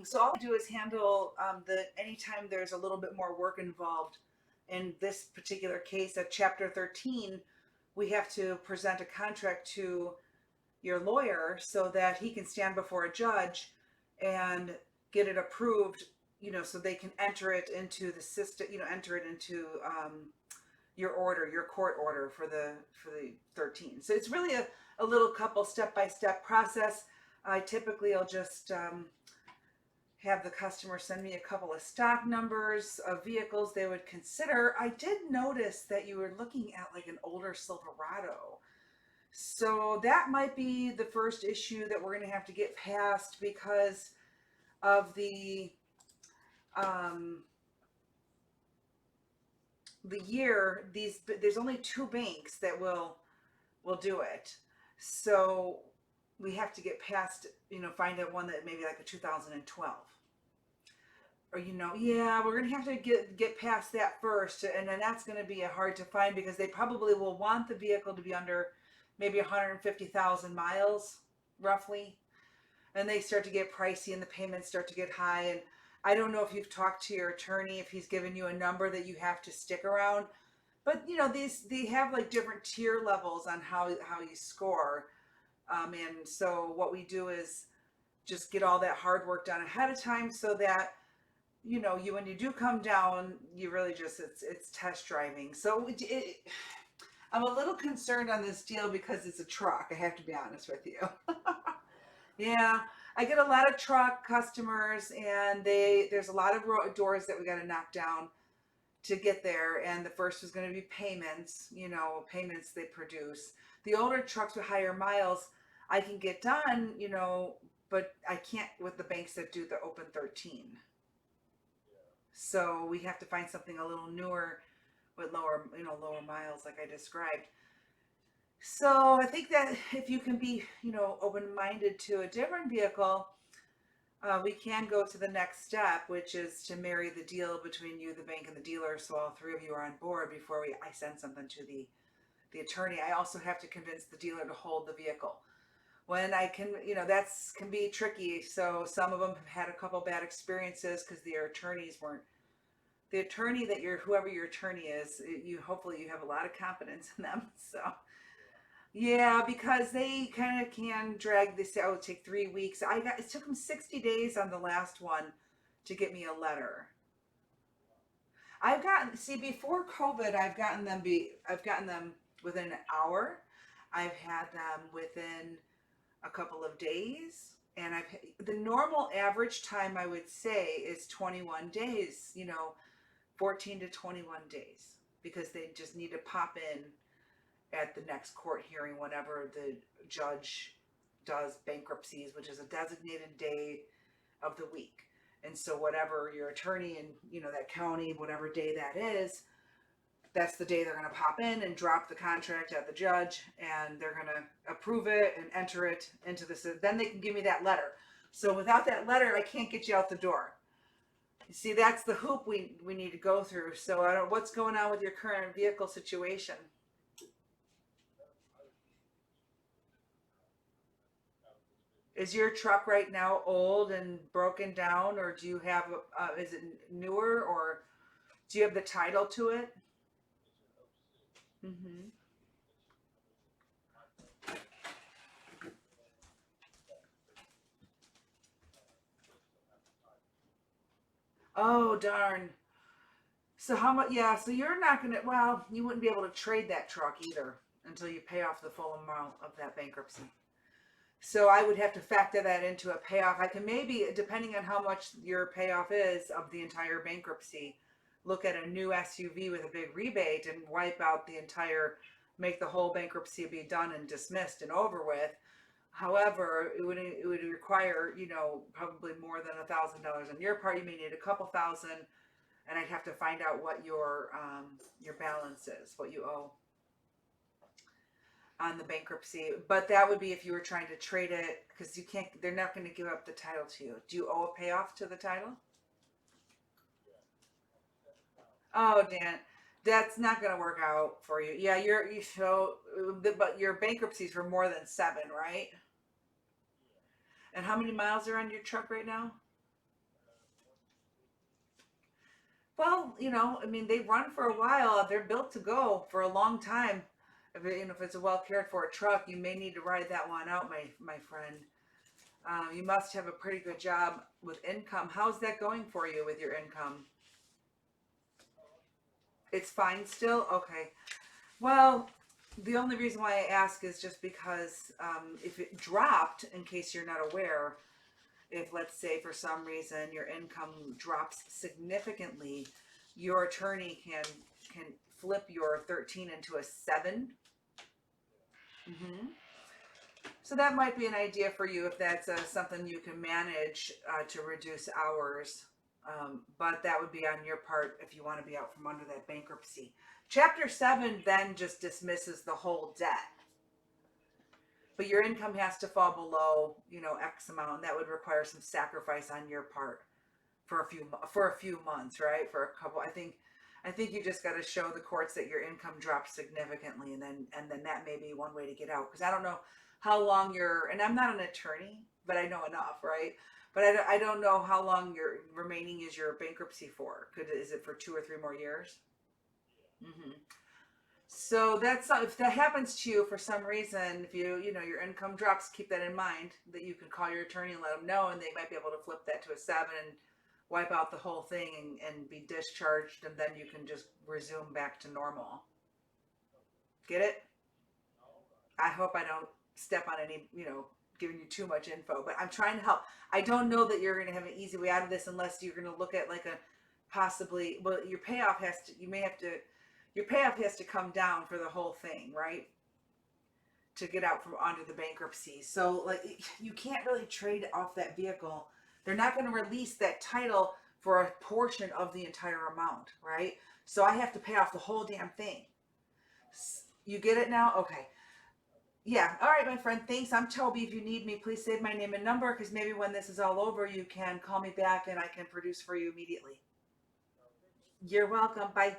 So all I do is handle anytime there's a little bit more work involved. In this particular case, at Chapter 13, we have to present a contract to your lawyer so that he can stand before a judge and get it approved, so they can enter it into the system, enter it into your order, your court order for the 13. So it's really a little couple step-by-step process. I typically will just have the customer send me a couple of stock numbers of vehicles they would consider. I did notice that you were looking at like an older Silverado. So that might be the first issue that we're going to have to get past because of the year. There's only two banks that will do it. So we have to get past, find out one that maybe like a 2012. Or yeah, we're gonna have to get past that first, and then that's gonna be hard to find because they probably will want the vehicle to be under maybe 150,000 miles, roughly, and they start to get pricey, and the payments start to get high. And I don't know if you've talked to your attorney, if he's given you a number that you have to stick around, but they have like different tier levels on how you score, and so what we do is just get all that hard work done ahead of time so that when you do come down, you really just it's test driving. So I'm a little concerned on this deal because it's a truck. I have to be honest with you. Yeah, I get a lot of truck customers, and there's a lot of doors that we got to knock down to get there. And the first is going to be payments. Payments they produce. The older trucks with higher miles, I can get done. But I can't with the banks that do the open 13. So we have to find something a little newer with lower miles like I described. So I think that if you can be, open-minded to a different vehicle, we can go to the next step, which is to marry the deal between you, the bank, and the dealer, so all three of you are on board before I send something to the attorney. I also have to convince the dealer to hold the vehicle. When I can, that's can be tricky. So some of them have had a couple bad experiences because their attorneys weren't. The attorney that whoever your attorney is, hopefully you have a lot of confidence in them. So yeah, because they kind of can drag this out. It would take 3 weeks. It took them 60 days on the last one to get me a letter. Before COVID, I've gotten them within an hour. I've had them within a couple of days, and the normal average time I would say is 21 days, 14 to 21 days, because they just need to pop in at the next court hearing whenever the judge does bankruptcies, which is a designated day of the week. And so whatever your attorney in, that county, whatever day that is, that's the day they're going to pop in and drop the contract at the judge, and they're going to approve it and enter it into the system. Then they can give me that letter. So without that letter, I can't get you out the door. You see, that's the hoop we need to go through. So I don't. What's going on with your current vehicle situation? Is your truck right now old and broken down, or do you have? Is it newer, or do you have the title to it? Mm-hmm. Oh darn. So how much? Yeah. So you're not gonna. Well, you wouldn't be able to trade that truck either until you pay off the full amount of that bankruptcy. So I would have to factor that into a payoff. I can maybe, depending on how much your payoff is of the entire bankruptcy, look at a new SUV with a big rebate and wipe out make the whole bankruptcy be done and dismissed and over with. However, it would require, probably more than $1,000 on your part. You may need a couple thousand, and I'd have to find out what your balance is, what you owe on the bankruptcy. But that would be if you were trying to trade it, because you can't. They're not going to give up the title to you. Do you owe a payoff to the title? Oh, Dan, that's not going to work out for you. Yeah, but your bankruptcy's for more than 7, right? And how many miles are on your truck right now? Well, I mean, they run for a while. They're built to go for a long time. If it's a well cared for truck, you may need to ride that one out, my friend. You must have a pretty good job with income. How's that going for you with your income? It's fine still? Okay. Well, the only reason why I ask is just because if it dropped, in case you're not aware, if let's say for some reason your income drops significantly, your attorney can flip your 13 into a 7. hmm So that might be an idea for you if that's something you can manage to reduce hours. But that would be on your part if you want to be out from under that bankruptcy. Chapter 7 then just dismisses the whole debt, but your income has to fall below, X amount, and that would require some sacrifice on your part for a few months, right? For a couple, I think you just got to show the courts that your income drops significantly, and then that may be one way to get out. Because I don't know how long and I'm not an attorney, but I know enough, right? But I don't know how long your remaining is your bankruptcy for. Is it for 2 or 3 more years? hmm So that's if that happens to you for some reason, if your income drops, keep that in mind that you can call your attorney and let them know, and they might be able to flip that to a 7 and wipe out the whole thing and be discharged, and then you can just resume back to normal. Get it? I hope I don't step on any, giving you too much info, but I'm trying to help. I don't know that you're going to have an easy way out of this unless you're going to look at like a possibly, well, your payoff has to come down for the whole thing, right? To get out from under the bankruptcy. So like you can't really trade off that vehicle. They're not going to release that title for a portion of the entire amount, right? So I have to pay off the whole damn thing. You get it now? Okay. Yeah. All right, my friend. Thanks. I'm Toby. If you need me, please save my name and number because maybe when this is all over, you can call me back and I can produce for you immediately. You're welcome. Bye.